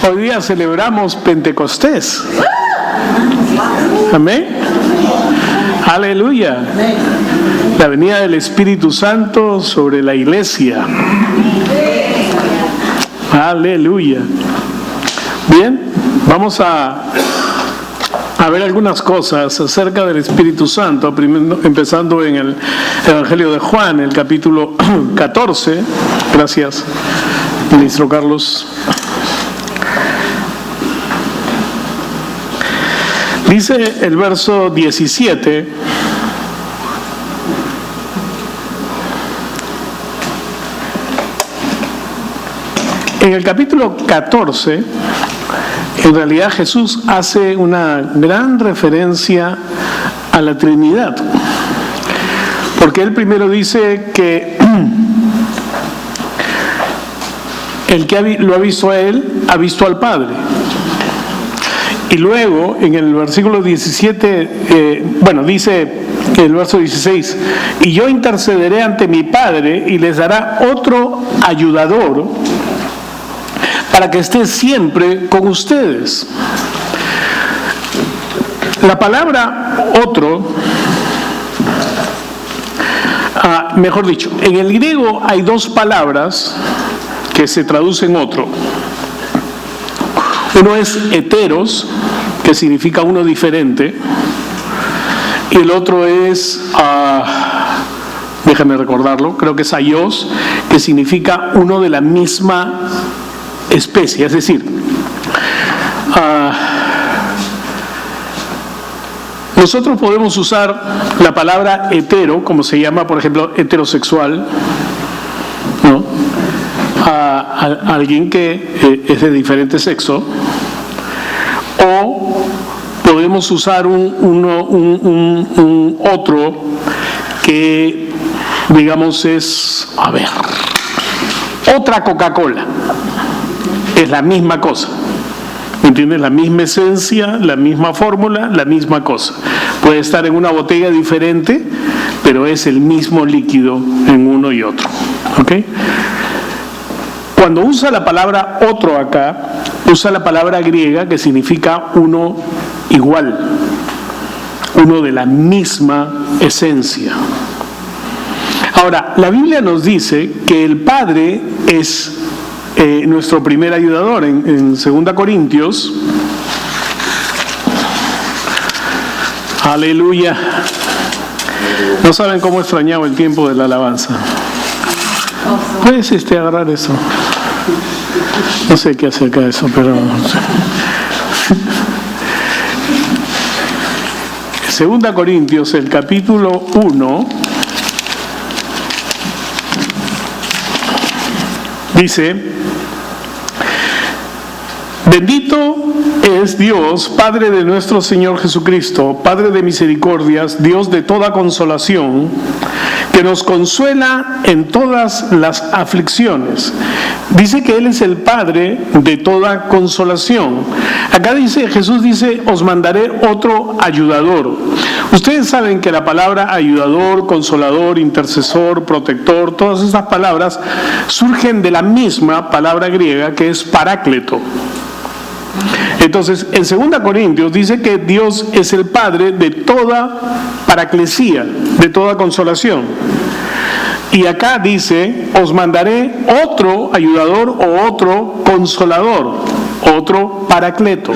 Hoy día celebramos Pentecostés. Amén. Aleluya. La venida del Espíritu Santo sobre la iglesia. Aleluya. Bien, vamos a ver algunas cosas acerca del Espíritu Santo, empezando en el Evangelio de Juan, el capítulo 14. Gracias, ministro Carlos. Dice el verso 17: en el capítulo 14, en realidad Jesús hace una gran referencia a la Trinidad, porque él primero dice que el que lo ha visto a él, ha visto al Padre. Y luego, en el versículo 17, dice el verso 16, y yo intercederé ante mi Padre y les dará otro ayudador para que esté siempre con ustedes. La palabra otro, mejor dicho, en el griego hay dos palabras que se traducen otro. Uno es heteros, que significa uno diferente, y el otro es, déjame recordarlo, creo que es aios, que significa uno de la misma especie, es decir, nosotros podemos usar la palabra hetero, como se llama, por ejemplo, heterosexual, ¿no? A alguien que es de diferente sexo, o podemos usar un otro que, digamos, es, otra Coca-Cola. Es la misma cosa, ¿me entiendes? La misma esencia, la misma fórmula, la misma cosa. Puede estar en una botella diferente, pero es el mismo líquido en uno y otro, ¿ok? Cuando usa la palabra otro acá, usa la palabra griega que significa uno igual, uno de la misma esencia. Ahora, la Biblia nos dice que el Padre es nuestro primer ayudador. En 2 Corintios, aleluya, no saben cómo extrañaba el tiempo de la alabanza. Puedes agarrar eso, no sé qué hace acá eso, pero 2 Corintios, el capítulo 1, dice: bendito es Dios, Padre de nuestro Señor Jesucristo, Padre de misericordias, Dios de toda consolación, que nos consuela en todas las aflicciones. Dice que Él es el Padre de toda consolación. Acá Jesús dice, os mandaré otro ayudador. Ustedes saben que la palabra ayudador, consolador, intercesor, protector, todas estas palabras surgen de la misma palabra griega que es parácleto. Entonces, en 2 Corintios dice que Dios es el Padre de toda paraclesía, de toda consolación. Y acá dice, os mandaré otro ayudador o otro consolador, otro paracleto.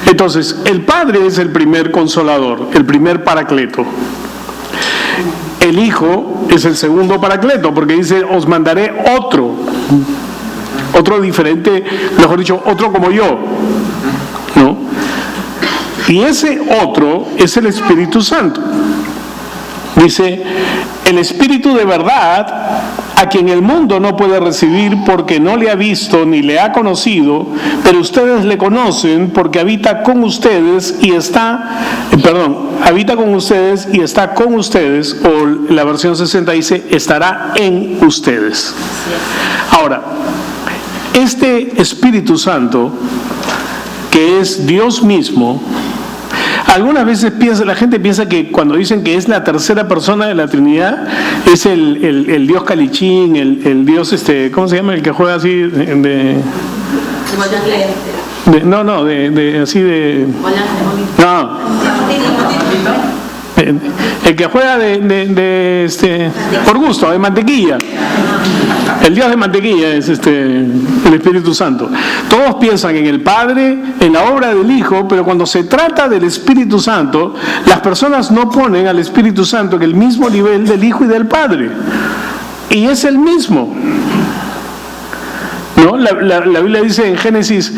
Entonces, el Padre es el primer consolador, el primer paracleto. El Hijo es el segundo paracleto, porque dice, os mandaré otro diferente, mejor dicho, otro como yo, ¿no? Y ese otro es el Espíritu Santo. Dice, el Espíritu de verdad, a quien el mundo no puede recibir porque no le ha visto ni le ha conocido, pero ustedes le conocen porque habita con ustedes y está con ustedes, o la versión 60 dice, estará en ustedes. Ahora, este Espíritu Santo, que es Dios mismo, Algunas veces la gente piensa que cuando dicen que es la tercera persona de la Trinidad, es el Dios Calichín, el Dios, ¿cómo se llama? El que juega así el que juega por gusto, de mantequilla. El Dios de mantequilla es el Espíritu Santo. Todos piensan en el Padre, en la obra del Hijo, pero cuando se trata del Espíritu Santo, las personas no ponen al Espíritu Santo en el mismo nivel del Hijo y del Padre. Y es el mismo. ¿No? La Biblia dice en Génesis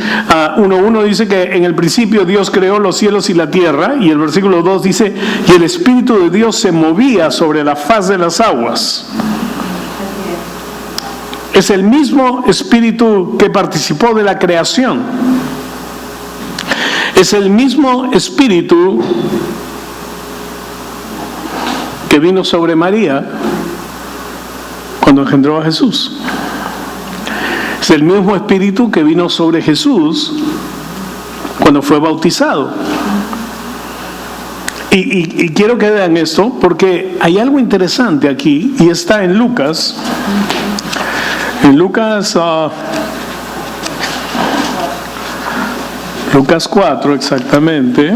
1:1 dice que en el principio Dios creó los cielos y la tierra, y el versículo 2 dice, y el Espíritu de Dios se movía sobre la faz de las aguas. Es el mismo Espíritu que participó de la creación. Es el mismo Espíritu que vino sobre María cuando engendró a Jesús. Es el mismo Espíritu que vino sobre Jesús cuando fue bautizado. Y quiero que vean esto porque hay algo interesante aquí, y está en Lucas. En Lucas 4 exactamente.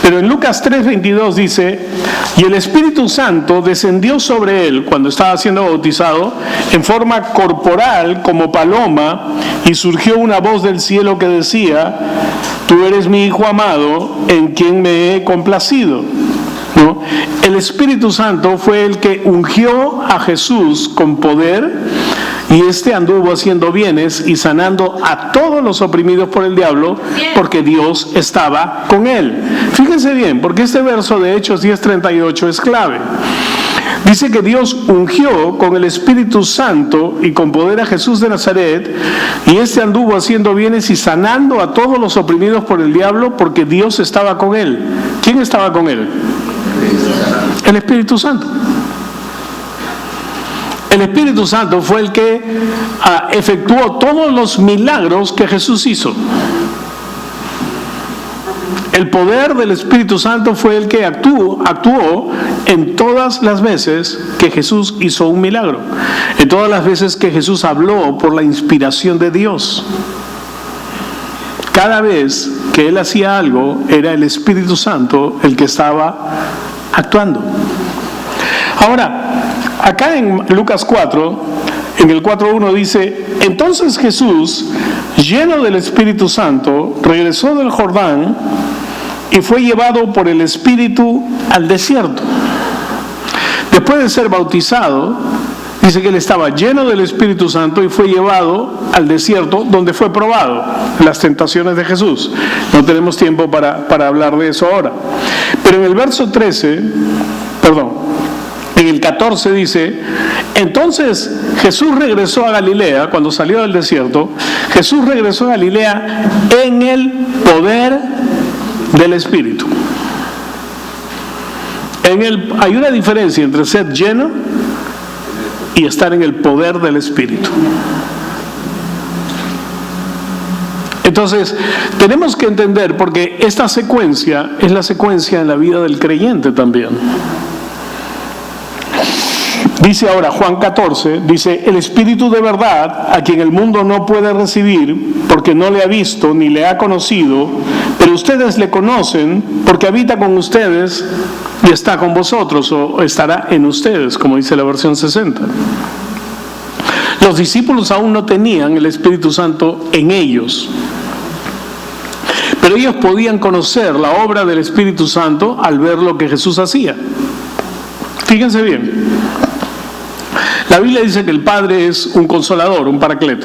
Pero en Lucas 3:22 dice, y el Espíritu Santo descendió sobre él cuando estaba siendo bautizado en forma corporal como paloma, y surgió una voz del cielo que decía, tú eres mi Hijo amado, en quien me he complacido. ¿No? El Espíritu Santo fue el que ungió a Jesús con poder, y anduvo haciendo bienes y sanando a todos los oprimidos por el diablo, porque Dios estaba con él. Fíjense bien, porque este verso de Hechos 10:38 es clave. Dice que Dios ungió con el Espíritu Santo y con poder a Jesús de Nazaret, y anduvo haciendo bienes y sanando a todos los oprimidos por el diablo, porque Dios estaba con él. ¿Quién estaba con él? El Espíritu Santo. El Espíritu Santo fue el que efectuó todos los milagros que Jesús hizo. El poder del Espíritu Santo fue el que actuó en todas las veces que Jesús hizo un milagro, en todas las veces que Jesús habló por la inspiración de Dios. Cada vez que Él hacía algo, era el Espíritu Santo el que estaba actuando. Ahora, acá en Lucas 4, en el 4:1 dice, entonces Jesús, lleno del Espíritu Santo, regresó del Jordán y fue llevado por el Espíritu al desierto. Después de ser bautizado, dice que él estaba lleno del Espíritu Santo y fue llevado al desierto, donde fue probado en las tentaciones de Jesús. No tenemos tiempo para hablar de eso ahora. Pero en el verso 14 dice, entonces Jesús regresó a Galilea, cuando salió del desierto, Jesús regresó a Galilea en el poder del Espíritu. Hay una diferencia entre ser lleno y estar en el poder del Espíritu. Entonces, tenemos que entender, porque esta secuencia es la secuencia en la vida del creyente también. Dice ahora Juan 14, dice, el Espíritu de verdad, a quien el mundo no puede recibir, porque no le ha visto ni le ha conocido, pero ustedes le conocen, porque habita con ustedes y está con vosotros, o estará en ustedes, como dice la versión 60. Los discípulos aún no tenían el Espíritu Santo en ellos, pero ellos podían conocer la obra del Espíritu Santo al ver lo que Jesús hacía. Fíjense bien. La Biblia dice que el Padre es un consolador, un paracleto.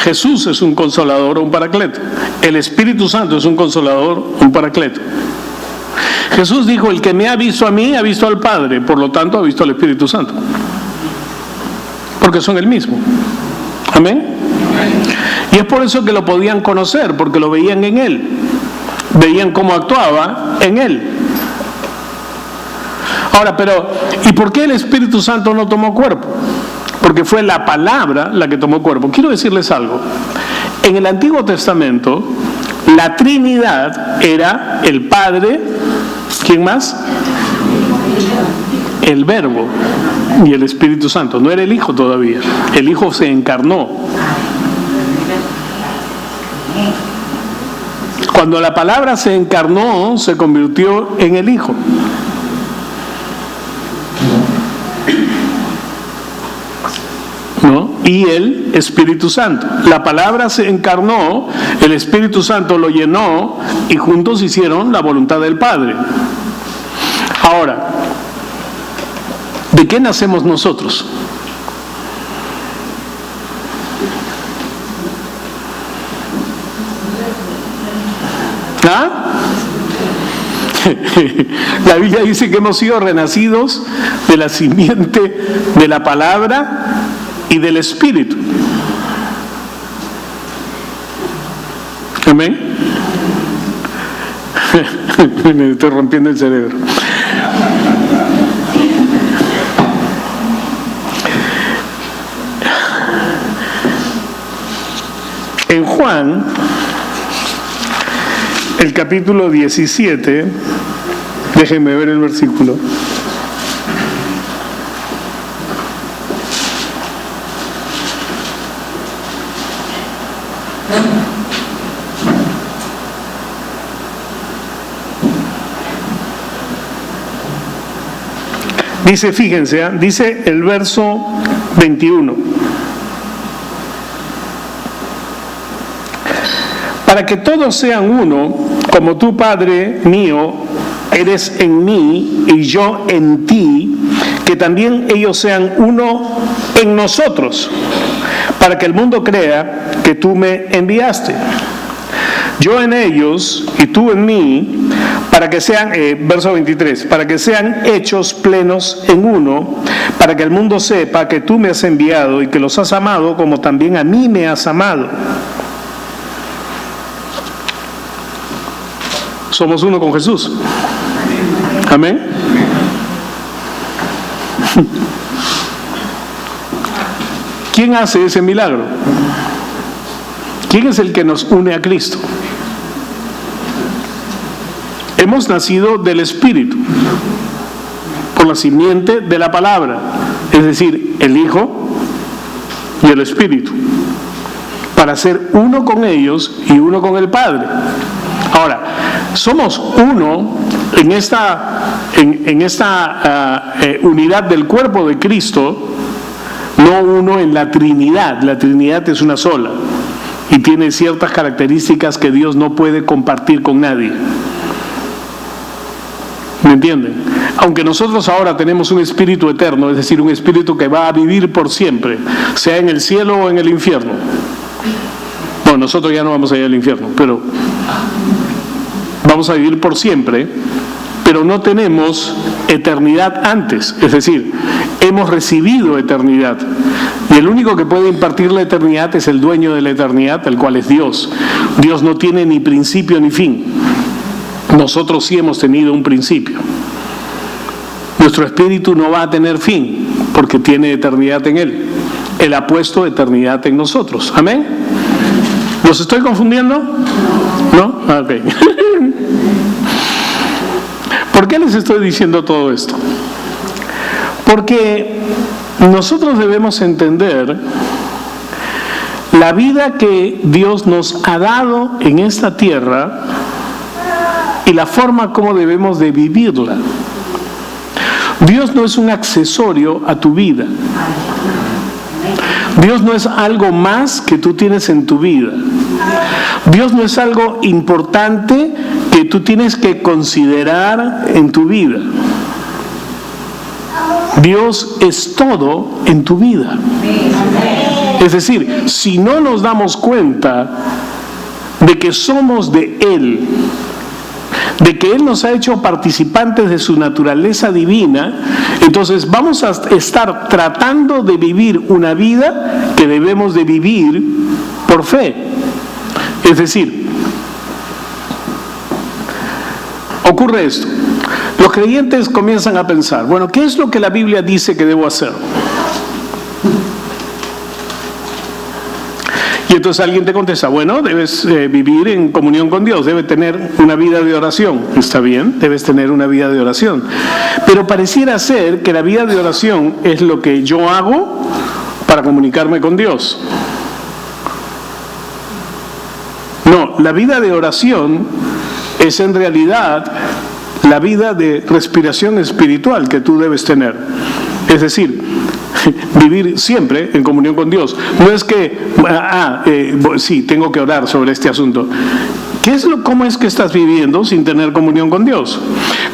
Jesús es un consolador, un paracleto. El Espíritu Santo es un consolador, un paracleto. Jesús dijo, el que me ha visto a mí, ha visto al Padre, por lo tanto ha visto al Espíritu Santo. Porque son el mismo. Amén. Y es por eso que lo podían conocer, porque lo veían en Él. Veían cómo actuaba en Él. Ahora, ¿y por qué el Espíritu Santo no tomó cuerpo? Porque fue la palabra la que tomó cuerpo. Quiero decirles algo. En el Antiguo Testamento, La Trinidad era el Padre, ¿quién más? El Verbo y el Espíritu Santo. No era el Hijo todavía. El Hijo se encarnó. Cuando la palabra se encarnó, se convirtió en el Hijo. ¿No? Y el Espíritu Santo. La palabra se encarnó, el Espíritu Santo lo llenó y juntos hicieron la voluntad del Padre. Ahora, ¿de qué nacemos nosotros? ¿Ah? La Biblia dice que hemos sido renacidos de la simiente de la palabra y del Espíritu. Amén. Me estoy rompiendo el cerebro. En Juan, el capítulo 17, déjenme ver el versículo. Dice, fíjense, dice el verso 21. Para que todos sean uno, como tú, Padre mío, eres en mí y yo en ti, que también ellos sean uno en nosotros, para que el mundo crea que tú me enviaste. Yo en ellos y tú en mí, para que sean, verso 23, para que sean hechos plenos en uno, para que el mundo sepa que tú me has enviado y que los has amado como también a mí me has amado. Somos uno con Jesús. Amén. ¿Quién hace ese milagro? ¿Quién es el que nos une a Cristo? Hemos nacido del Espíritu, por la simiente de la palabra, es decir, el Hijo y el Espíritu, para ser uno con ellos y uno con el Padre. Ahora, somos uno en esta unidad del cuerpo de Cristo, no uno en la Trinidad. La Trinidad es una sola y tiene ciertas características que Dios no puede compartir con nadie. ¿Me entienden? Aunque nosotros ahora tenemos un espíritu eterno, es decir, un espíritu que va a vivir por siempre, sea en el cielo o en el infierno. Bueno, nosotros ya no vamos a ir al infierno, pero vamos a vivir por siempre, pero no tenemos eternidad antes, es decir, hemos recibido eternidad. Y el único que puede impartir la eternidad es el dueño de la eternidad, el cual es Dios. Dios no tiene ni principio ni fin. Nosotros sí hemos tenido un principio. Nuestro espíritu no va a tener fin porque tiene eternidad en Él. Él ha puesto eternidad en nosotros. ¿Amén? ¿Los estoy confundiendo? ¿No? Ok. ¿Por qué les estoy diciendo todo esto? Porque nosotros debemos entender la vida que Dios nos ha dado en esta tierra y la forma como debemos de vivirla. Dios no es un accesorio a tu vida. Dios no es algo más que tú tienes en tu vida. Dios no es algo importante que tú tienes que considerar en tu vida. Dios es todo en tu vida. Es decir, si no nos damos cuenta de que somos de Él, de que Él nos ha hecho participantes de su naturaleza divina, entonces vamos a estar tratando de vivir una vida que debemos de vivir por fe. Es decir, ocurre esto. Los creyentes comienzan a pensar, bueno, ¿qué es lo que la Biblia dice que debo hacer? Y entonces alguien te contesta, bueno, debes vivir en comunión con Dios, debes tener una vida de oración. Está bien, debes tener una vida de oración. Pero pareciera ser que la vida de oración es lo que yo hago para comunicarme con Dios. No, la vida de oración es en realidad la vida de respiración espiritual que tú debes tener. Es decir, vivir siempre en comunión con Dios. No es que, sí, tengo que orar sobre este asunto. ¿Cómo es que estás viviendo sin tener comunión con Dios?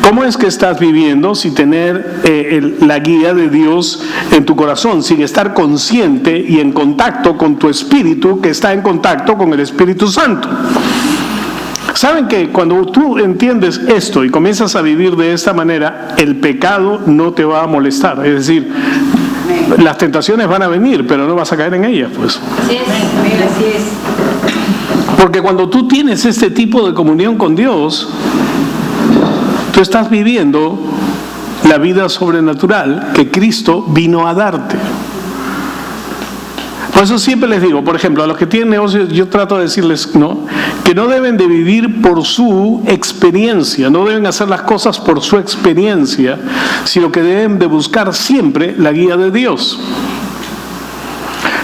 ¿Cómo es que estás viviendo sin tener la guía de Dios en tu corazón, sin estar consciente y en contacto con tu espíritu que está en contacto con el Espíritu Santo? ¿Saben que cuando tú entiendes esto y comienzas a vivir de esta manera, el pecado no te va a molestar? Es decir, las tentaciones van a venir, pero no vas a caer en ellas, pues. Así es. Porque cuando tú tienes este tipo de comunión con Dios, tú estás viviendo la vida sobrenatural que Cristo vino a darte. Por eso siempre les digo, por ejemplo, a los que tienen negocios, yo trato de decirles, que no deben de vivir por su experiencia, no deben hacer las cosas por su experiencia, sino que deben de buscar siempre la guía de Dios.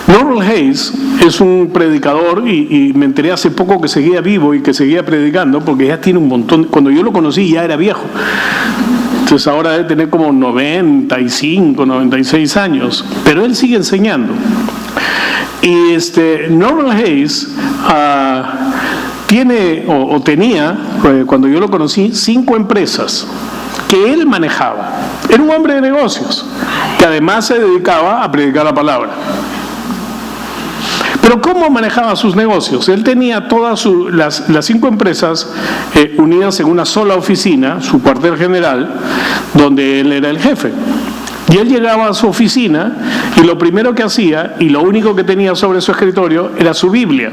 Norman Hayes es un predicador y me enteré hace poco que seguía vivo y que seguía predicando, porque ya tiene un montón, cuando yo lo conocí ya era viejo. Entonces ahora debe tener como 95, 96 años, pero él sigue enseñando. Y Norman Hayes tenía, cuando yo lo conocí, 5 empresas que él manejaba. Era un hombre de negocios que además se dedicaba a predicar la palabra. Pero ¿cómo manejaba sus negocios? Él tenía todas las 5 empresas unidas en una sola oficina, su cuartel general, donde él era el jefe. Y él llegaba a su oficina y lo primero que hacía, y lo único que tenía sobre su escritorio, era su Biblia.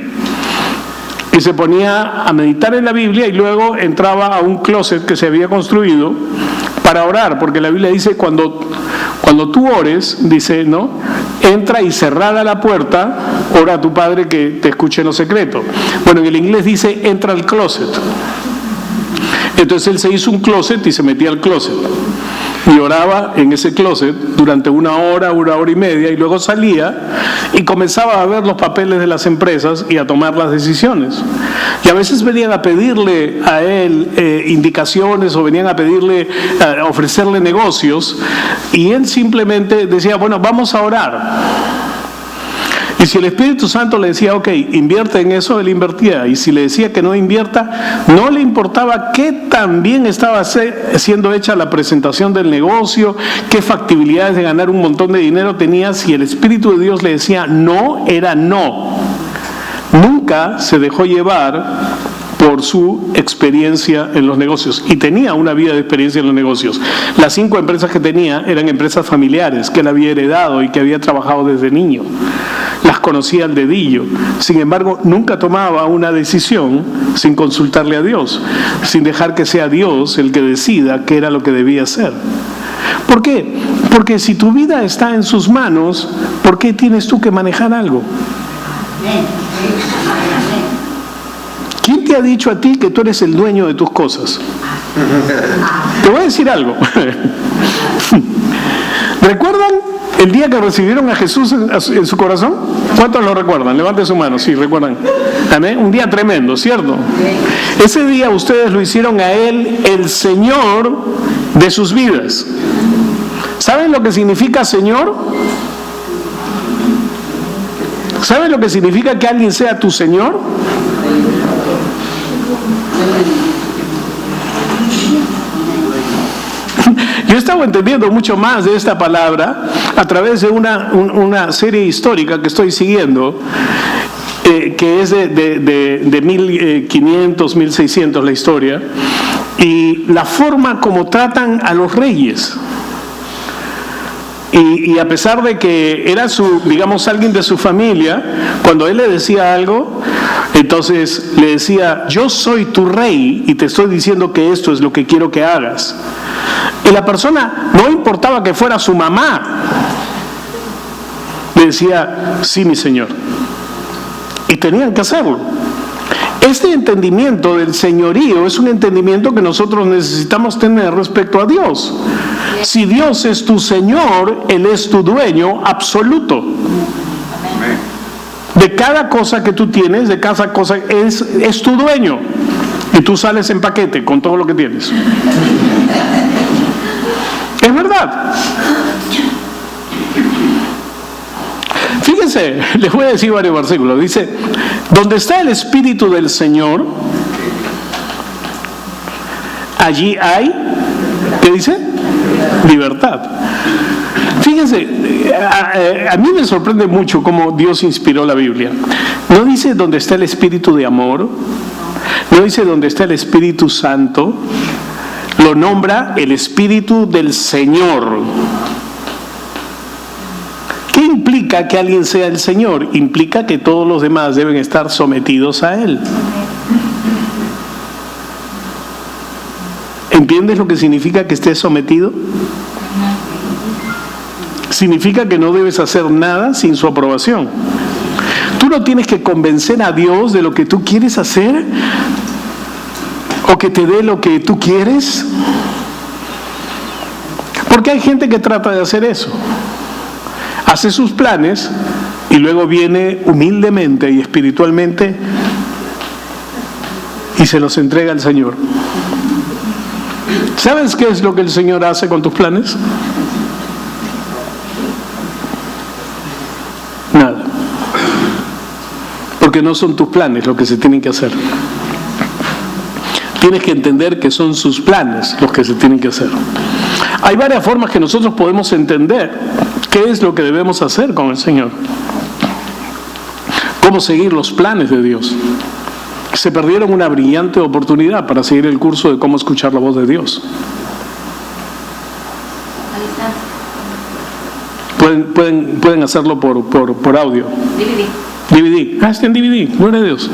Y se ponía a meditar en la Biblia y luego entraba a un closet que se había construido para orar, porque la Biblia dice cuando tú ores, dice, entra y cerrada la puerta, ora a tu Padre que te escuche en lo secreto. Bueno, en el inglés dice, entra al closet. Entonces él se hizo un closet y se metía al closet. Y oraba en ese closet durante una hora y media, y luego salía y comenzaba a ver los papeles de las empresas y a tomar las decisiones. Y a veces venían a pedirle a él indicaciones, o venían a a ofrecerle negocios, y él simplemente decía, bueno, vamos a orar. Y si el Espíritu Santo le decía, ok, invierte en eso, él invertía. Y si le decía que no invierta, no le importaba qué tan bien estaba siendo hecha la presentación del negocio, qué factibilidades de ganar un montón de dinero tenía. Si el Espíritu de Dios le decía no, era no. Nunca se dejó llevar por su experiencia en los negocios, y tenía una vida de experiencia en los negocios. Las 5 empresas que tenía eran empresas familiares que él había heredado y que había trabajado desde niño. Las conocía al dedillo. Sin embargo, nunca tomaba una decisión sin consultarle a Dios, sin dejar que sea Dios el que decida qué era lo que debía hacer. ¿Por qué? Porque si tu vida está en sus manos, ¿por qué tienes tú que manejar algo? ¿Quién te ha dicho a ti que tú eres el dueño de tus cosas? Te voy a decir algo. ¿Recuerdan el día que recibieron a Jesús en su corazón? ¿Cuántos lo recuerdan? Levanten su mano, sí, recuerdan. Amén. Un día tremendo, ¿cierto? Ese día ustedes lo hicieron a Él el Señor de sus vidas. ¿Saben lo que significa Señor? ¿Saben lo que significa que alguien sea tu Señor? Yo estaba entendiendo mucho más de esta palabra a través de una serie histórica que estoy siguiendo, que es de 1500, 1600 la historia, y la forma como tratan a los reyes. Y a pesar de que era alguien de su familia, cuando él le decía algo, entonces le decía, yo soy tu rey y te estoy diciendo que esto es lo que quiero que hagas. Y la persona, no importaba que fuera su mamá, le decía, sí, mi señor. y tenían que hacerlo. Este entendimiento del señorío es un entendimiento que nosotros necesitamos tener respecto a Dios. Si Dios es tu Señor, Él es tu dueño absoluto. De cada cosa que tú tienes, de cada cosa es tu dueño. Y tú sales en paquete con todo lo que tienes. Es verdad. Fíjense, les voy a decir varios versículos. Dice, donde está el Espíritu del Señor, allí hay, ¿qué dice? Libertad. Fíjense, a mí me sorprende mucho cómo Dios inspiró la Biblia. No dice donde está el Espíritu de amor, no dice donde está el Espíritu Santo, lo nombra el Espíritu del Señor. ¿Qué implica que alguien sea el Señor? Implica que todos los demás deben estar sometidos a Él. ¿Entiendes lo que significa que estés sometido? Significa que no debes hacer nada sin su aprobación. Tú no tienes que convencer a Dios de lo que tú quieres hacer o que te dé lo que tú quieres. Porque hay gente que trata de hacer eso. Hace sus planes y luego viene humildemente y espiritualmente y se los entrega al Señor. ¿Sabes qué es lo que el Señor hace con tus planes? Nada. Porque no son tus planes lo que se tienen que hacer. Tienes que entender que son sus planes los que se tienen que hacer. Hay varias formas que nosotros podemos entender qué es lo que debemos hacer con el Señor. Cómo seguir los planes de Dios. Se perdieron una brillante oportunidad para seguir el curso de cómo escuchar la voz de Dios. Pueden hacerlo por audio. DVD. Está en DVD, gloria a Dios.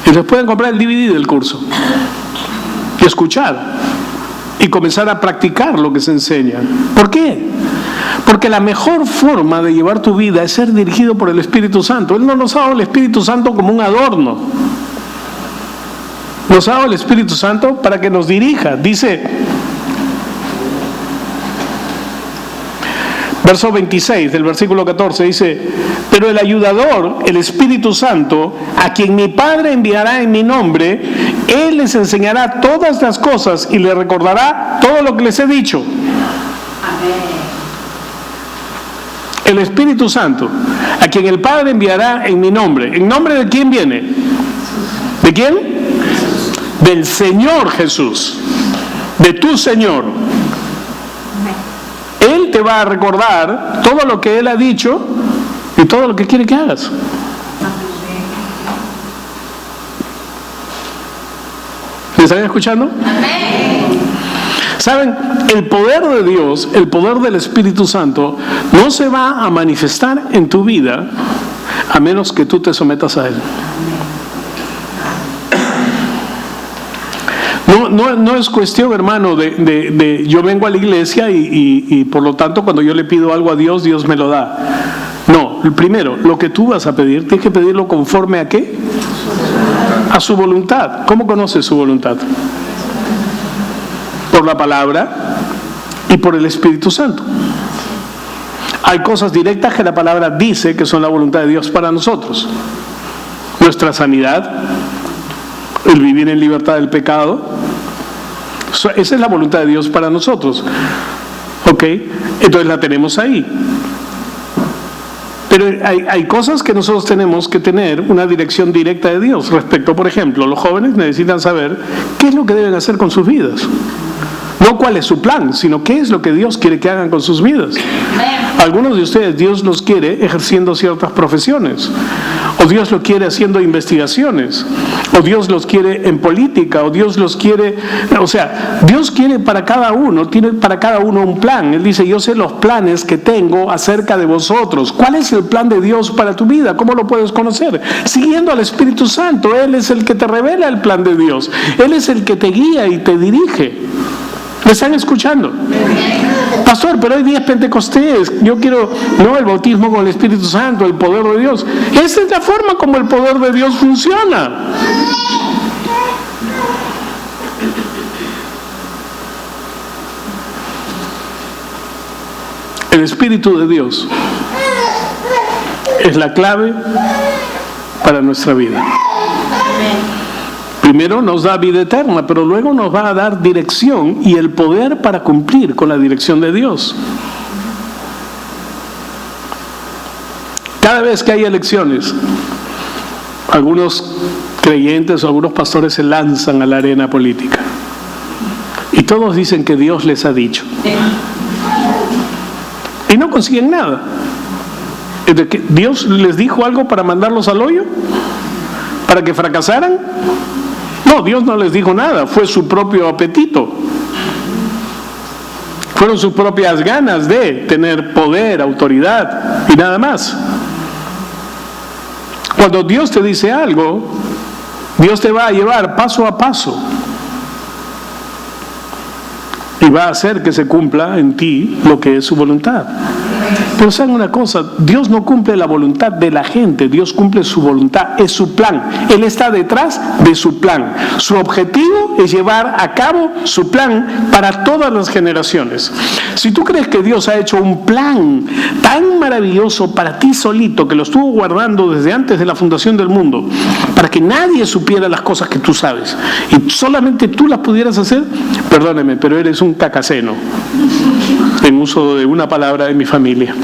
Y les pueden comprar el DVD del curso y escuchar y comenzar a practicar lo que se enseña. ¿Por qué? Porque la mejor forma de llevar tu vida es ser dirigido por el Espíritu Santo. Él no nos ha dado el Espíritu Santo como un adorno. Nos ha dado el Espíritu Santo para que nos dirija. Dice, verso 26 del versículo 14, dice, pero el ayudador, el Espíritu Santo, a quien mi Padre enviará en mi nombre, Él les enseñará todas las cosas y les recordará todo lo que les he dicho. Amén. El Espíritu Santo, a quien el Padre enviará en mi nombre. ¿En nombre de quién viene? ¿De quién? Del Señor Jesús, de tu Señor. Él te va a recordar todo lo que Él ha dicho y todo lo que quiere que hagas. ¿Me están escuchando? Amén. ¿Saben? El poder de Dios, el poder del Espíritu Santo, no se va a manifestar en tu vida a menos que tú te sometas a Él. No es cuestión, hermano, de yo vengo a la iglesia y por lo tanto cuando yo le pido algo a Dios, Dios me lo da. No, primero, lo que tú vas a pedir, tienes que pedirlo conforme a ¿qué? A su voluntad. ¿Cómo conoces su voluntad? Por la palabra y por el Espíritu Santo. Hay cosas directas que la palabra dice que son la voluntad de Dios para nosotros. Nuestra sanidad, el vivir en libertad del pecado, esa es la voluntad de Dios para nosotros. ¿Ok? Entonces la tenemos ahí. Pero hay cosas que nosotros tenemos que tener una dirección directa de Dios respecto. Por ejemplo, los jóvenes necesitan saber qué es lo que deben hacer con sus vidas. No cuál es su plan, sino qué es lo que Dios quiere que hagan con sus vidas. Algunos de ustedes, Dios los quiere ejerciendo ciertas profesiones, o Dios los quiere haciendo investigaciones, o Dios los quiere en política, o Dios los quiere, o sea, Dios quiere para cada uno, tiene para cada uno un plan. Él dice, yo sé los planes que tengo acerca de vosotros. ¿Cuál es el plan de Dios para tu vida? ¿Cómo lo puedes conocer? Siguiendo al Espíritu Santo. Él es el que te revela el plan de Dios. Él es el que te guía y te dirige. ¿Me están escuchando? Pastor, pero hoy día es Pentecostés, yo quiero, no, el bautismo con el Espíritu Santo, el poder de Dios. Esa es la forma como el poder de Dios funciona. El Espíritu de Dios es la clave para nuestra vida. Primero nos da vida eterna, pero luego nos va a dar dirección y el poder para cumplir con la dirección de Dios. Cada vez que hay elecciones, algunos creyentes o algunos pastores se lanzan a la arena política y todos dicen que Dios les ha dicho y no consiguen nada. ¿Dios les dijo algo para mandarlos al hoyo? ¿Para que fracasaran? No, Dios no les dijo nada, fue su propio apetito. Fueron sus propias ganas de tener poder, autoridad y nada más. Cuando Dios te dice algo, Dios te va a llevar paso a paso y va a hacer que se cumpla en ti lo que es su voluntad. Pero saben una cosa, Dios no cumple la voluntad de la gente, Dios cumple su voluntad, es su plan. Él está detrás de su plan. Su objetivo es llevar a cabo su plan para todas las generaciones. Si tú crees que Dios ha hecho un plan tan maravilloso para ti solito, que lo estuvo guardando desde antes de la fundación del mundo, para que nadie supiera las cosas que tú sabes, y solamente tú las pudieras hacer, perdóneme, pero eres un cacaceno, en uso de una palabra de mi familia.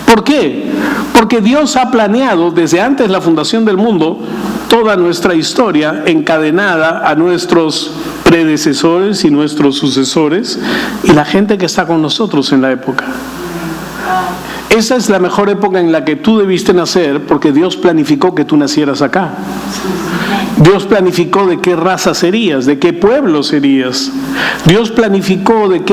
¿Por qué? Porque Dios ha planeado desde antes de la fundación del mundo toda nuestra historia encadenada a nuestros predecesores y nuestros sucesores y la gente que está con nosotros en la época. Esa es la mejor época en la que tú debiste nacer, porque Dios planificó que tú nacieras acá. Dios planificó de qué raza serías, de qué pueblo serías. Dios planificó en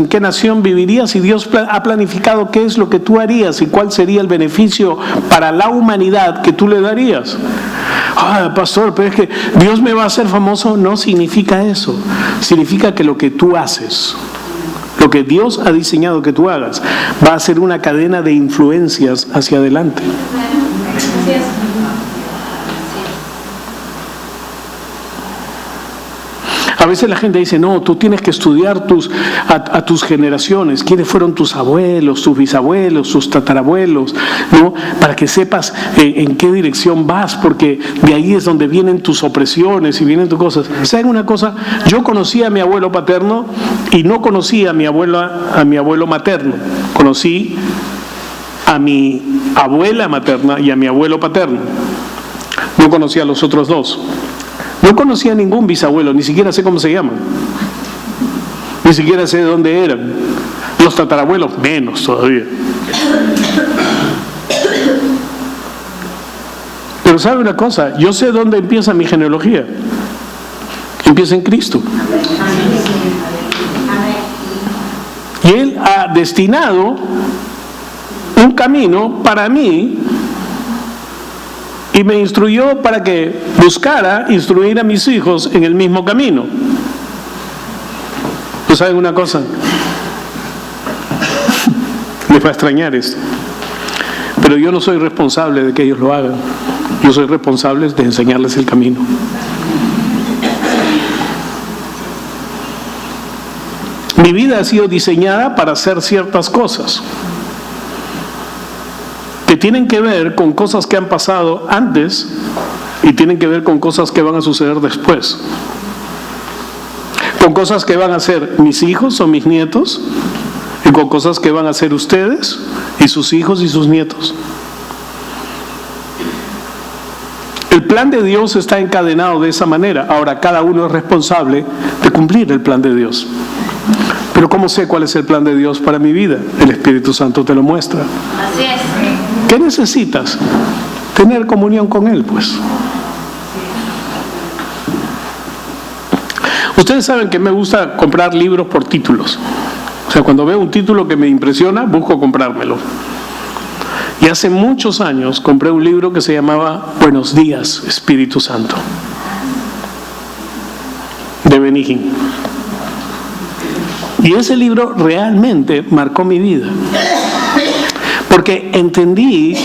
qué nación vivirías, y Dios ha planificado qué es lo que tú harías y cuál sería el beneficio para la humanidad que tú le darías. Pastor, pero es que Dios me va a hacer famoso. No significa eso. Significa que lo que tú haces, lo que Dios ha diseñado que tú hagas, va a ser una cadena de influencias hacia adelante. A veces la gente dice, no, tú tienes que estudiar a tus generaciones, quiénes fueron tus abuelos, tus bisabuelos, tus tatarabuelos, ¿no? Para que sepas en qué dirección vas, porque de ahí es donde vienen tus opresiones y vienen tus cosas. ¿Saben una cosa? Yo conocí a mi abuelo paterno y no conocí a mi abuelo materno. Conocí a mi abuela materna y a mi abuelo paterno. No conocí a los otros dos. No conocía a ningún bisabuelo, ni siquiera sé cómo se llaman. Ni siquiera sé de dónde eran. Los tatarabuelos, menos todavía. Pero ¿sabe una cosa? Yo sé dónde empieza mi genealogía. Empieza en Cristo. Y Él ha destinado un camino para mí, y me instruyó para que buscara instruir a mis hijos en el mismo camino. ¿Pues saben una cosa? Les va a extrañar esto. Pero yo no soy responsable de que ellos lo hagan. Yo soy responsable de enseñarles el camino. Mi vida ha sido diseñada para hacer ciertas cosas que tienen que ver con cosas que han pasado antes y tienen que ver con cosas que van a suceder después. Con cosas que van a hacer mis hijos o mis nietos, y con cosas que van a hacer ustedes y sus hijos y sus nietos. El plan de Dios está encadenado de esa manera. Ahora, cada uno es responsable de cumplir el plan de Dios. Pero ¿cómo sé cuál es el plan de Dios para mi vida? El Espíritu Santo te lo muestra. Así es. ¿Qué necesitas? Tener comunión con Él, pues. Ustedes saben que me gusta comprar libros por títulos. O sea, cuando veo un título que me impresiona, busco comprármelo. Y hace muchos años compré un libro que se llamaba Buenos días, Espíritu Santo. de Benny Hinn. Y ese libro realmente marcó mi vida, porque entendí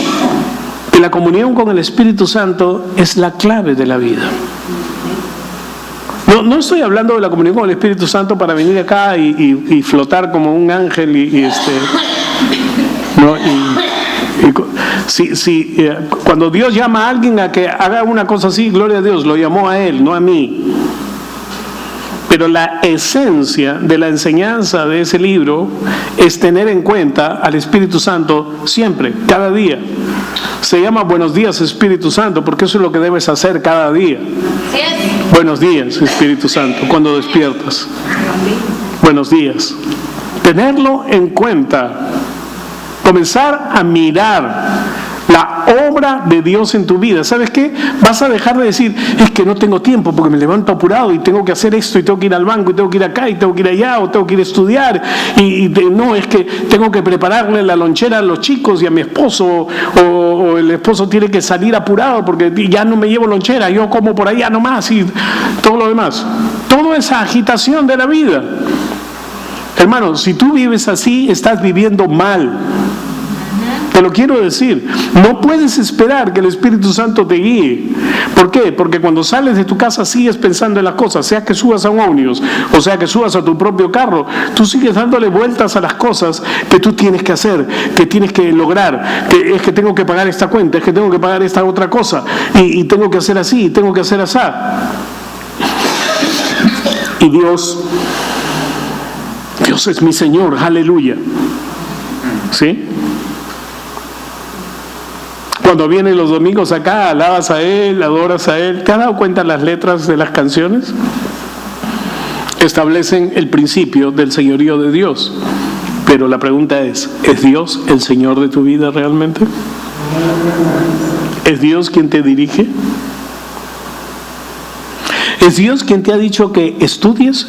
que la comunión con el Espíritu Santo es la clave de la vida. No estoy hablando de la comunión con el Espíritu Santo para venir acá y flotar como un ángel cuando Dios llama a alguien a que haga una cosa así, gloria a Dios, lo llamó a él, no a mí. Pero la esencia de la enseñanza de ese libro es tener en cuenta al Espíritu Santo siempre, cada día. Se llama Buenos días, Espíritu Santo, porque eso es lo que debes hacer cada día. Buenos días, Espíritu Santo, cuando despiertas. Buenos días. Tenerlo en cuenta. Comenzar a mirar la obra de Dios en tu vida. ¿Sabes qué? Vas a dejar de decir, es que no tengo tiempo porque me levanto apurado y tengo que hacer esto y tengo que ir al banco y tengo que ir acá y tengo que ir allá o tengo que ir a estudiar no, es que tengo que prepararle la lonchera a los chicos y a mi esposo o el esposo tiene que salir apurado porque ya no me llevo lonchera, yo como por allá nomás y todo lo demás. Toda esa agitación de la vida. Hermano, si tú vives así, estás viviendo mal. Te lo quiero decir. No puedes esperar que el Espíritu Santo te guíe. ¿Por qué? Porque cuando sales de tu casa sigues pensando en las cosas, sea que subas a un ómnibus, o sea que subas a tu propio carro, tú sigues dándole vueltas a las cosas que tú tienes que hacer, que tienes que lograr, que es que tengo que pagar esta cuenta, es que tengo que pagar esta otra cosa, y tengo que hacer así, y tengo que hacer así. Y Dios es mi Señor, aleluya. ¿Sí? Cuando vienen los domingos acá, alabas a Él, adoras a Él. ¿Te has dado cuenta las letras de las canciones? Establecen el principio del señorío de Dios. Pero la pregunta ¿es Dios el Señor de tu vida realmente? ¿Es Dios quien te dirige? ¿Es Dios quien te ha dicho que estudies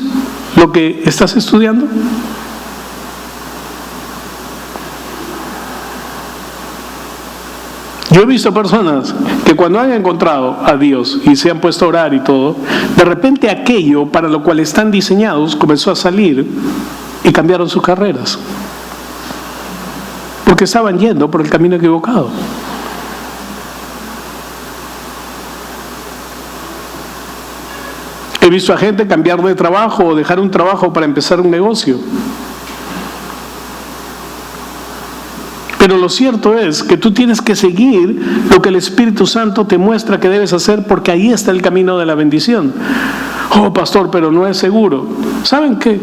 lo que estás estudiando? Yo he visto personas que cuando han encontrado a Dios y se han puesto a orar y todo, de repente aquello para lo cual están diseñados comenzó a salir y cambiaron sus carreras. Porque estaban yendo por el camino equivocado. He visto a gente cambiar de trabajo o dejar un trabajo para empezar un negocio. Pero lo cierto es que tú tienes que seguir lo que el Espíritu Santo te muestra que debes hacer, porque ahí está el camino de la bendición. Oh, pastor, pero no es seguro. ¿Saben qué?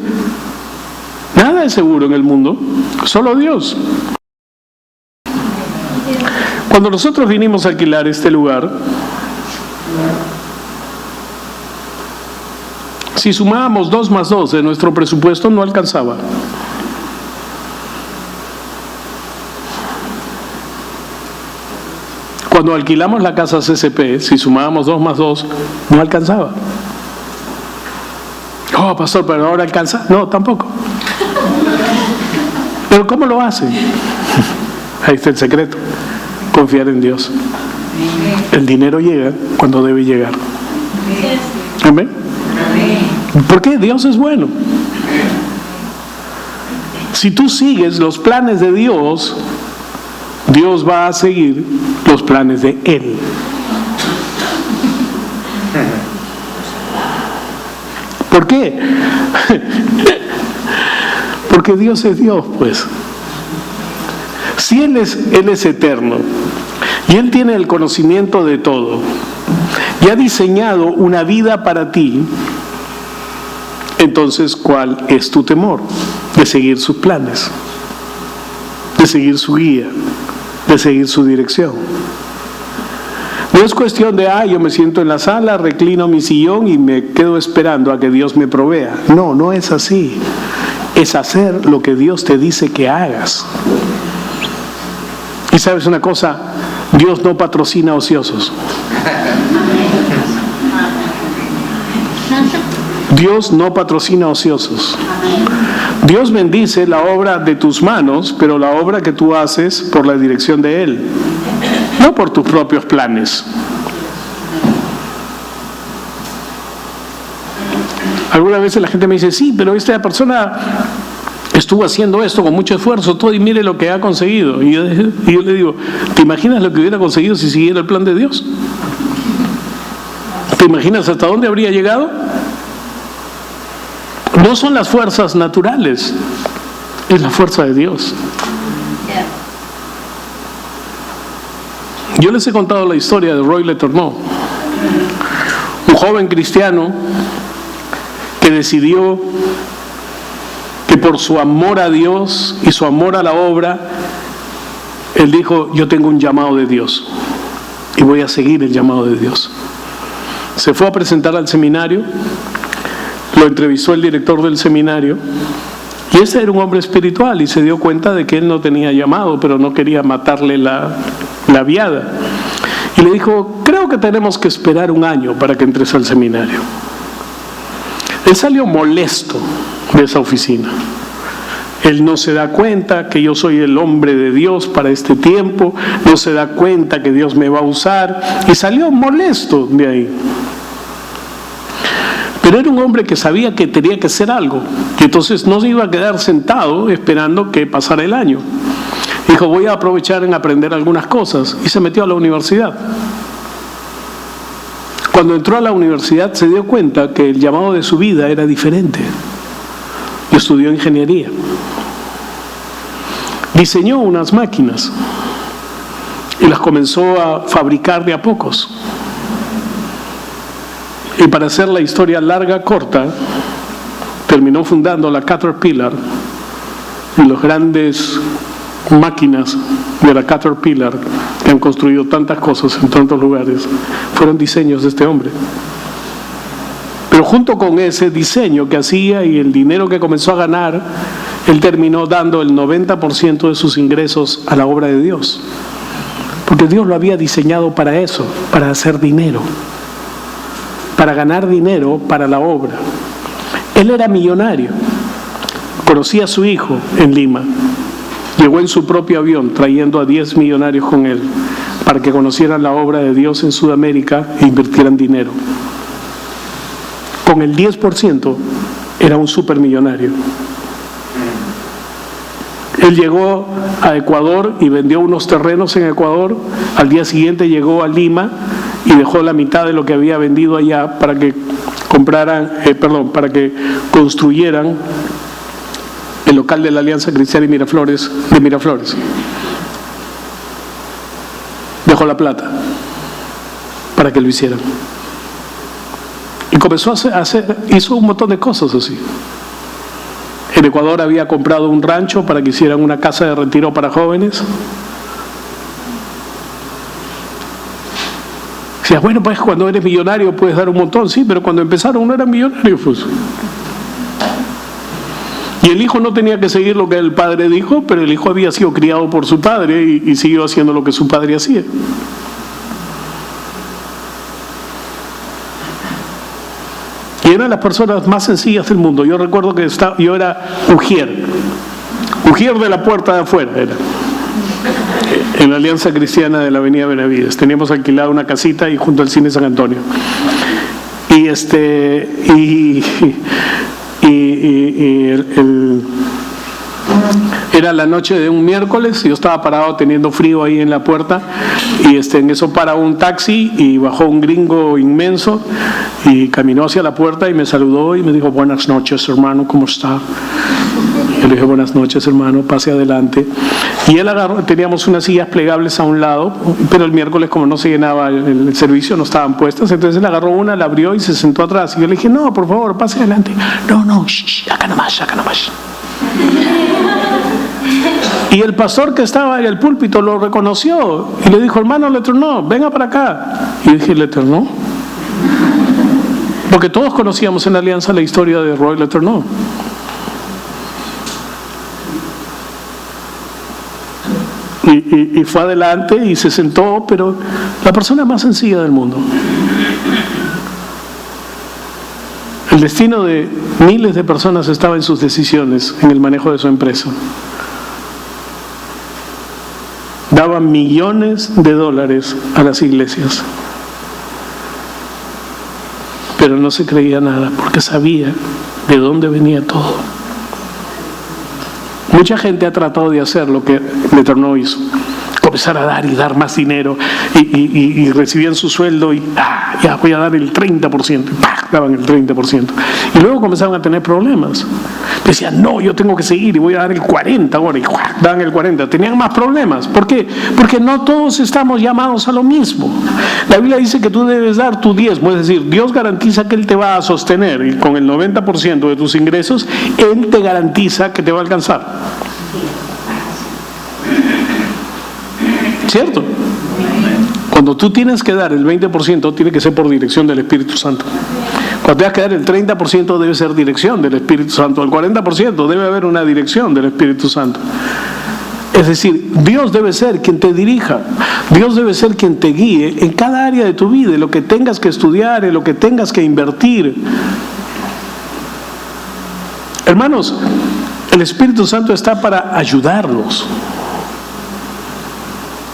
Nada es seguro en el mundo, solo Dios. Cuando nosotros vinimos a alquilar este lugar, si sumábamos 2 más 2 de nuestro presupuesto, no alcanzaba. Cuando alquilamos la casa CCP, si sumábamos 2 más 2, no alcanzaba. Oh, pastor, pero ahora alcanza. No, tampoco. Pero ¿cómo lo hace? Ahí está el secreto. Confiar en Dios. El dinero llega cuando debe llegar. ¿Amén? ¿Por qué? Dios es bueno. Si tú sigues los planes de Dios, Dios va a seguir los planes de Él. ¿Por qué? Porque Dios es Dios, pues. Si Él es eterno y Él tiene el conocimiento de todo y ha diseñado una vida para ti, entonces ¿cuál es tu temor? De seguir sus planes, de seguir su guía, de seguir su dirección. No es cuestión de, yo me siento en la sala, reclino mi sillón y me quedo esperando a que Dios me provea. No, no es así. Es hacer lo que Dios te dice que hagas. Y sabes una cosa, Dios no patrocina ociosos. Dios no patrocina ociosos. Dios bendice la obra de tus manos, pero la obra que tú haces por la dirección de Él, no por tus propios planes. Algunas veces la gente me dice, sí, pero esta persona estuvo haciendo esto con mucho esfuerzo, todo, y mire lo que ha conseguido. Y yo le digo, ¿te imaginas lo que hubiera conseguido si siguiera el plan de Dios? ¿Te imaginas hasta dónde habría llegado? No son las fuerzas naturales, es la fuerza de Dios. Yo les he contado la historia de Roy Letourneau, un joven cristiano que decidió que por su amor a Dios y su amor a la obra, él dijo, yo tengo un llamado de Dios y voy a seguir el llamado de Dios. Se fue a presentar al seminario, lo entrevistó el director del seminario, y ese era un hombre espiritual, y se dio cuenta de que él no tenía llamado, pero no quería matarle la viada. Y le dijo, creo que tenemos que esperar 1 año para que entres al seminario. Él salió molesto de esa oficina. Él no se da cuenta que yo soy el hombre de Dios para este tiempo, no se da cuenta que Dios me va a usar, y salió molesto de ahí. Pero era un hombre que sabía que tenía que hacer algo, y entonces no se iba a quedar sentado esperando que pasara el año. Dijo, voy a aprovechar en aprender algunas cosas, y se metió a la universidad. Cuando entró a la universidad se dio cuenta que el llamado de su vida era diferente. Y estudió ingeniería. Diseñó unas máquinas y las comenzó a fabricar de a pocos. Y para hacer la historia larga, corta, terminó fundando la Caterpillar, y las grandes máquinas de la Caterpillar que han construido tantas cosas en tantos lugares fueron diseños de este hombre. Pero junto con ese diseño que hacía y el dinero que comenzó a ganar, él terminó dando el 90% de sus ingresos a la obra de Dios, porque Dios lo había diseñado para eso, para hacer dinero, para ganar dinero para la obra. Él era millonario, conocía a su hijo en Lima, llegó en su propio avión trayendo a 10 millonarios con él para que conocieran la obra de Dios en Sudamérica e invirtieran dinero. Con el 10% era un supermillonario. Él llegó a Ecuador y vendió unos terrenos en Ecuador. Al día siguiente llegó a Lima y dejó la mitad de lo que había vendido allá para que para que construyeran el local de la Alianza Cristiana de Miraflores. Dejó la plata para que lo hicieran. Y comenzó hizo un montón de cosas así. En Ecuador había comprado un rancho para que hicieran una casa de retiro para jóvenes. Decía, bueno, pues cuando eres millonario puedes dar un montón, sí, pero cuando empezaron no eran millonarios, pues. Y el hijo no tenía que seguir lo que el padre dijo, pero el hijo había sido criado por su padre y siguió haciendo lo que su padre hacía. Y eran las personas más sencillas del mundo. Yo recuerdo que yo era ujier de la puerta de afuera, era en la Alianza Cristiana de la Avenida Benavides. Teníamos alquilada una casita y junto al Cine San Antonio. Era la noche de un miércoles, yo estaba parado teniendo frío ahí en la puerta, y en eso para un taxi y bajó un gringo inmenso y caminó hacia la puerta y me saludó y me dijo, buenas noches hermano, ¿cómo está? Yo le dije, buenas noches hermano, pase adelante. Y él agarró, teníamos unas sillas plegables a un lado, pero el miércoles como no se llenaba el servicio, no estaban puestas, entonces él agarró una, la abrió y se sentó atrás. Y yo le dije, no, por favor, pase adelante. No, acá nomás. Y el pastor que estaba en el púlpito lo reconoció y le dijo, hermano Letourneau, venga para acá. Y dije, ¿Letourneau? Porque todos conocíamos en la Alianza la historia de Roy Letourneau. Y fue adelante y se sentó, pero la persona más sencilla del mundo. El destino de miles de personas estaba en sus decisiones, en el manejo de su empresa. Daba millones de dólares a las iglesias. pero no se creía nada porque sabía de dónde venía todo. Mucha gente ha tratado de hacer lo que el Eterno hizo: comenzar a dar y dar más dinero, y recibían su sueldo y ya voy a dar el 30%, daban el 30%, y luego comenzaron a tener problemas. Decían, no, yo tengo que seguir y voy a dar el 40% ahora, y dan el 40%. Tenían más problemas. ¿Por qué? Porque no todos estamos llamados a lo mismo. La Biblia dice que tú debes dar tu diezmo, es decir, Dios garantiza que Él te va a sostener, y con el 90% de tus ingresos Él te garantiza que te va a alcanzar. ¿Cierto? Cuando tú tienes que dar el 20%, tiene que ser por dirección del Espíritu Santo. Cuando tengas que dar el 30%, debe ser dirección del Espíritu Santo. El 40% debe haber una dirección del Espíritu Santo. Es decir, Dios debe ser quien te dirija. Dios debe ser quien te guíe en cada área de tu vida, en lo que tengas que estudiar, en lo que tengas que invertir. Hermanos, el Espíritu Santo está para ayudarnos.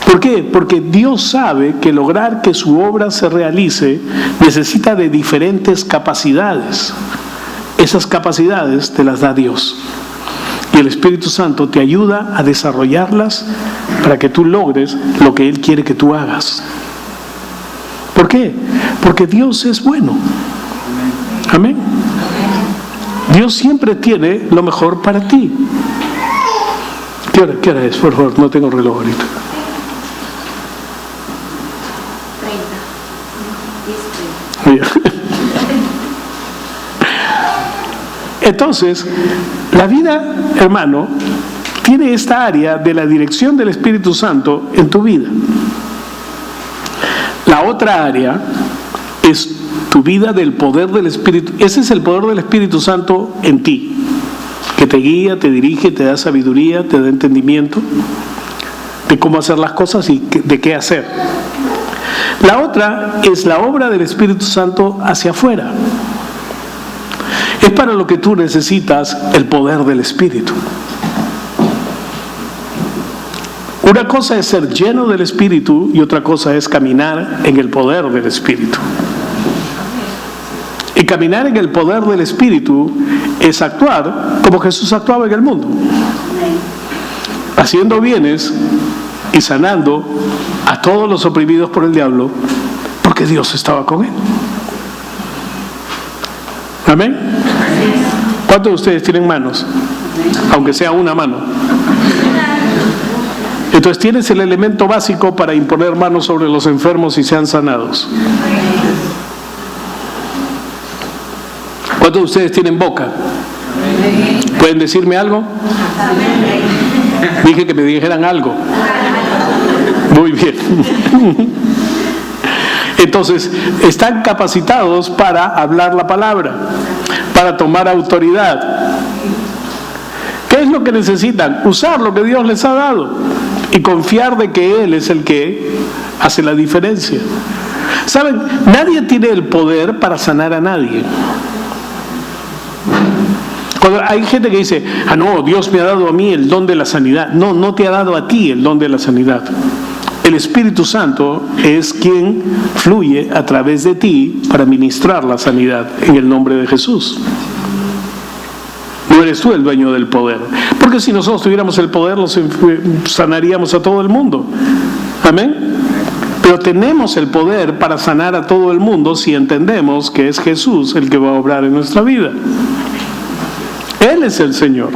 ¿Por qué? Porque Dios sabe que lograr que su obra se realice necesita de diferentes capacidades. Esas capacidades te las da Dios. Y el Espíritu Santo te ayuda a desarrollarlas para que tú logres lo que Él quiere que tú hagas. ¿Por qué? Porque Dios es bueno. Amén. Dios siempre tiene lo mejor para ti. ¿Qué hora es? Por favor, no tengo reloj ahorita. Entonces, la vida, hermano, tiene esta área de la dirección del Espíritu Santo en tu vida. La otra área es tu vida del poder del Espíritu. Ese es el poder del Espíritu Santo en ti, que te guía, te dirige, te da sabiduría, te da entendimiento de cómo hacer las cosas y de qué hacer. La otra es la obra del Espíritu Santo hacia afuera. Es para lo que tú necesitas el poder del Espíritu. Una cosa es ser lleno del Espíritu y otra cosa es caminar en el poder del Espíritu. Y caminar en el poder del Espíritu es actuar como Jesús actuaba en el mundo, haciendo bienes y sanando a todos los oprimidos por el diablo, porque Dios estaba con él. ¿Amén? ¿Cuántos de ustedes tienen manos? Aunque sea una mano. Entonces tienes el elemento básico para imponer manos sobre los enfermos y sean sanados. ¿Cuántos de ustedes tienen boca? ¿Pueden decirme algo? Dije que me dijeran algo. Muy bien. Entonces, están capacitados para hablar la palabra, para tomar autoridad. ¿Qué es lo que necesitan? Usar lo que Dios les ha dado y confiar de que Él es el que hace la diferencia. ¿Saben? Nadie tiene el poder para sanar a nadie. Cuando hay gente que dice, no, Dios me ha dado a mí el don de la sanidad. No, no te ha dado a ti el don de la sanidad. El Espíritu Santo es quien fluye a través de ti para ministrar la sanidad en el nombre de Jesús. No eres tú el dueño del poder, porque si nosotros tuviéramos el poder, los sanaríamos a todo el mundo. Amén. Pero tenemos el poder para sanar a todo el mundo si entendemos que es Jesús el que va a obrar en nuestra vida. Él es el Señor.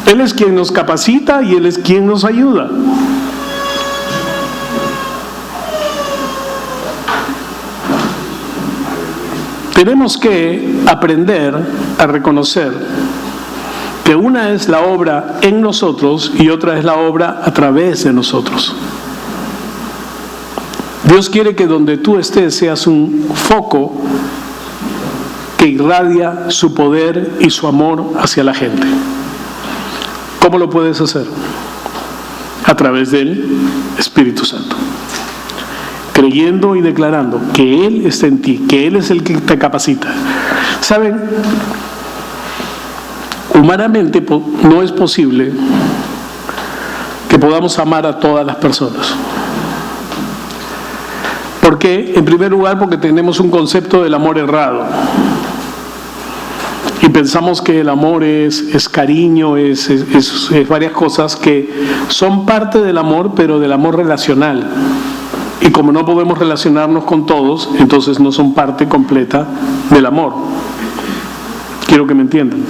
Él es quien nos capacita y Él es quien nos ayuda. Tenemos que aprender a reconocer que una es la obra en nosotros y otra es la obra a través de nosotros. Dios quiere que donde tú estés seas un foco que irradia su poder y su amor hacia la gente. ¿Cómo lo puedes hacer? A través del Espíritu Santo. Creyendo y declarando que Él está en ti, que Él es el que te capacita. ¿Saben? Humanamente no es posible que podamos amar a todas las personas. ¿Por qué? En primer lugar, porque tenemos un concepto del amor errado. Y pensamos que el amor es cariño, es varias cosas que son parte del amor, pero del amor relacional. Y como no podemos relacionarnos con todos, entonces no son parte completa del amor. Quiero que me entiendan.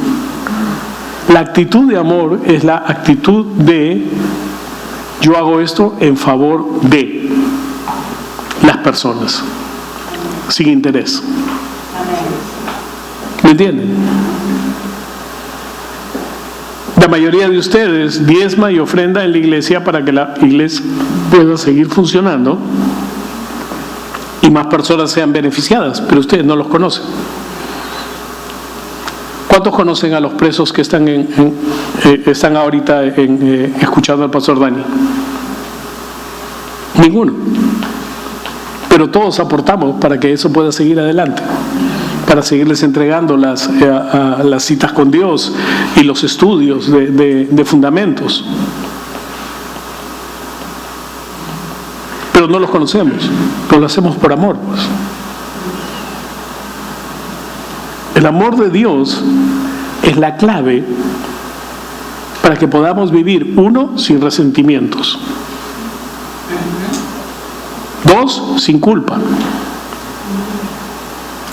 La actitud de amor es la actitud de yo hago esto en favor de las personas, sin interés. ¿Me entienden? La mayoría de ustedes diezma y ofrenda en la iglesia para que la iglesia pueda seguir funcionando y más personas sean beneficiadas, pero ustedes no los conocen. ¿Cuántos conocen a los presos que están están ahorita escuchando al pastor Dani? Ninguno. Pero todos aportamos para que eso pueda seguir adelante, para seguirles entregando las citas con Dios y los estudios de fundamentos. Pero no los conocemos, pero lo hacemos por amor, pues. El amor de Dios es la clave para que podamos vivir, 1, sin resentimientos, 2, sin culpa,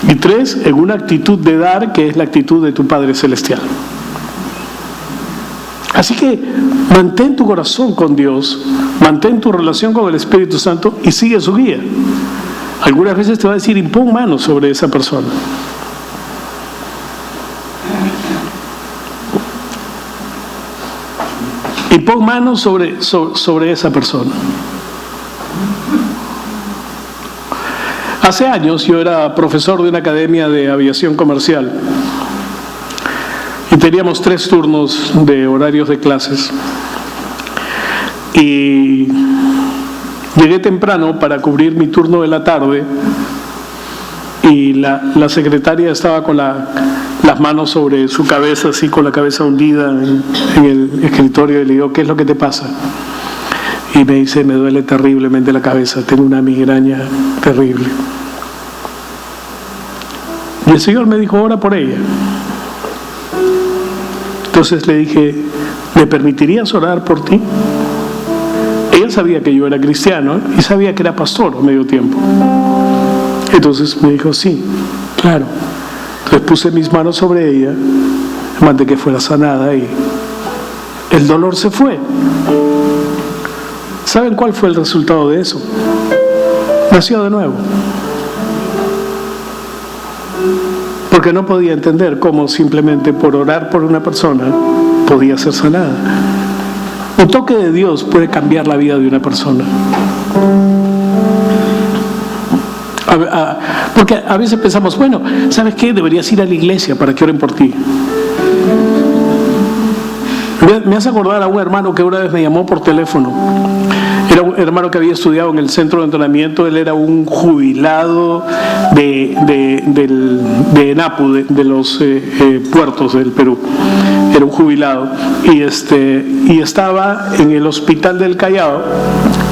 y 3, en una actitud de dar que es la actitud de tu Padre Celestial. Así que mantén tu corazón con Dios, mantén tu relación con el Espíritu Santo y sigue su guía. Algunas veces te va a decir, impón manos sobre esa persona. Y pon manos sobre esa persona. Hace años yo era profesor de una academia de aviación comercial y teníamos 3 turnos de horarios de clases. Y llegué temprano para cubrir mi turno de la tarde y la secretaria estaba con las manos sobre su cabeza, así con la cabeza hundida en el escritorio, y le digo, ¿qué es lo que te pasa? Y me dice, me duele terriblemente la cabeza, tengo una migraña terrible. Y el Señor me dijo, ora por ella. Entonces le dije, ¿me permitirías orar por ti? Ella sabía que yo era cristiano y sabía que era pastor a medio tiempo. Entonces me dijo, sí, claro. Entonces puse mis manos sobre ella, mandé que fuera sanada y el dolor se fue. ¿Saben cuál fue el resultado de eso? Nació de nuevo. Porque no podía entender cómo simplemente por orar por una persona podía ser sanada. Un toque de Dios puede cambiar la vida de una persona. Porque a veces pensamos, bueno, ¿sabes qué? Deberías ir a la iglesia para que oren por ti. Me hace acordar a un hermano que una vez me llamó por teléfono. Era un hermano que había estudiado en el centro de entrenamiento. Él era un jubilado de ENAPU, de los puertos del Perú. Era un jubilado. Y estaba en el hospital del Callao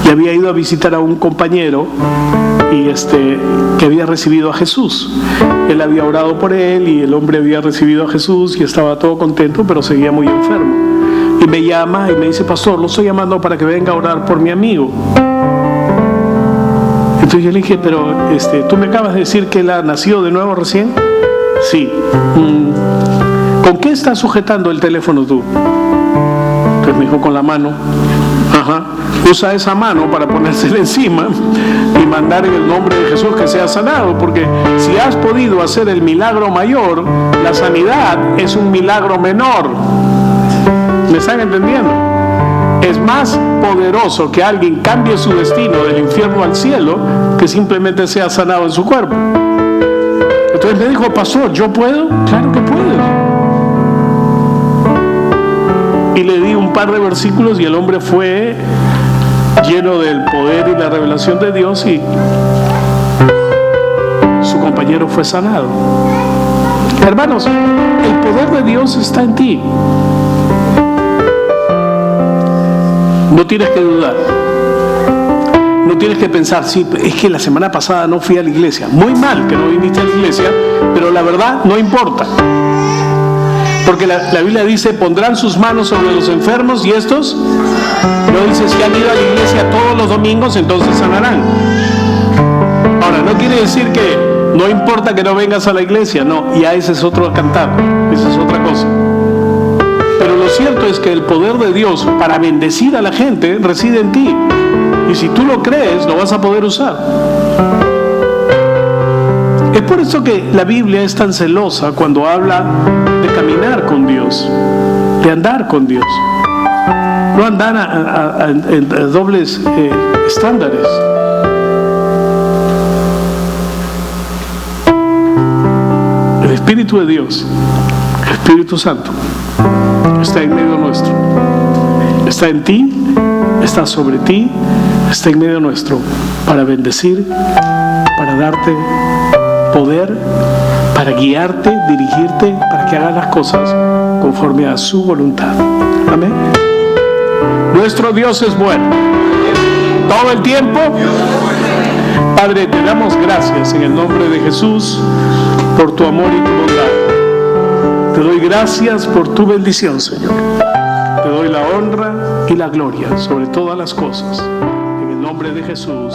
y había ido a visitar a un compañero que había recibido a Jesús. Él había orado por él y el hombre había recibido a Jesús y estaba todo contento, pero seguía muy enfermo. Y me llama y me dice, pastor, lo estoy llamando para que venga a orar por mi amigo. Entonces yo le dije, pero ¿tú me acabas de decir que él ha nacido de nuevo recién? Sí. ¿Con qué estás sujetando el teléfono tú? Entonces me dijo, con la mano. Ajá. Usa esa mano para ponérsela encima y mandar en el nombre de Jesús que sea sanado, porque si has podido hacer el milagro mayor, la sanidad es un milagro menor. ¿Me están entendiendo? Es más poderoso que alguien cambie su destino del infierno al cielo que simplemente sea sanado en su cuerpo. Entonces me dijo, pastor, ¿yo puedo? Claro que puedes. Y le di un par de versículos y el hombre fue lleno del poder y la revelación de Dios y su compañero fue sanado. Hermanos, el poder de Dios está en ti. No tienes que dudar. No tienes que pensar, sí, es que la semana pasada no fui a la iglesia. Muy mal que no viniste a la iglesia, pero la verdad no importa. Porque la Biblia dice, pondrán sus manos sobre los enfermos y estos, no dice si han ido a la iglesia todos los domingos, entonces sanarán. Ahora, no quiere decir que no importa que no vengas a la iglesia, no, ya ese es otro cantar, esa es otra cosa. Pero lo cierto es que el poder de Dios para bendecir a la gente reside en ti. Y si tú lo crees, lo vas a poder usar. Es por eso que la Biblia es tan celosa cuando habla de caminar con Dios, de andar con Dios. No andar a dobles estándares. El Espíritu de Dios, el Espíritu Santo, está en medio nuestro. Está en ti, está sobre ti, está en medio nuestro para bendecir, para darte poder, para guiarte, dirigirte, para que hagas las cosas conforme a su voluntad. Amén. Nuestro Dios es bueno todo el tiempo. Padre, te damos gracias en el nombre de Jesús por tu amor y tu bondad. Te doy gracias por tu bendición, Señor. Te doy la honra y la gloria sobre todas las cosas. En el nombre de Jesús.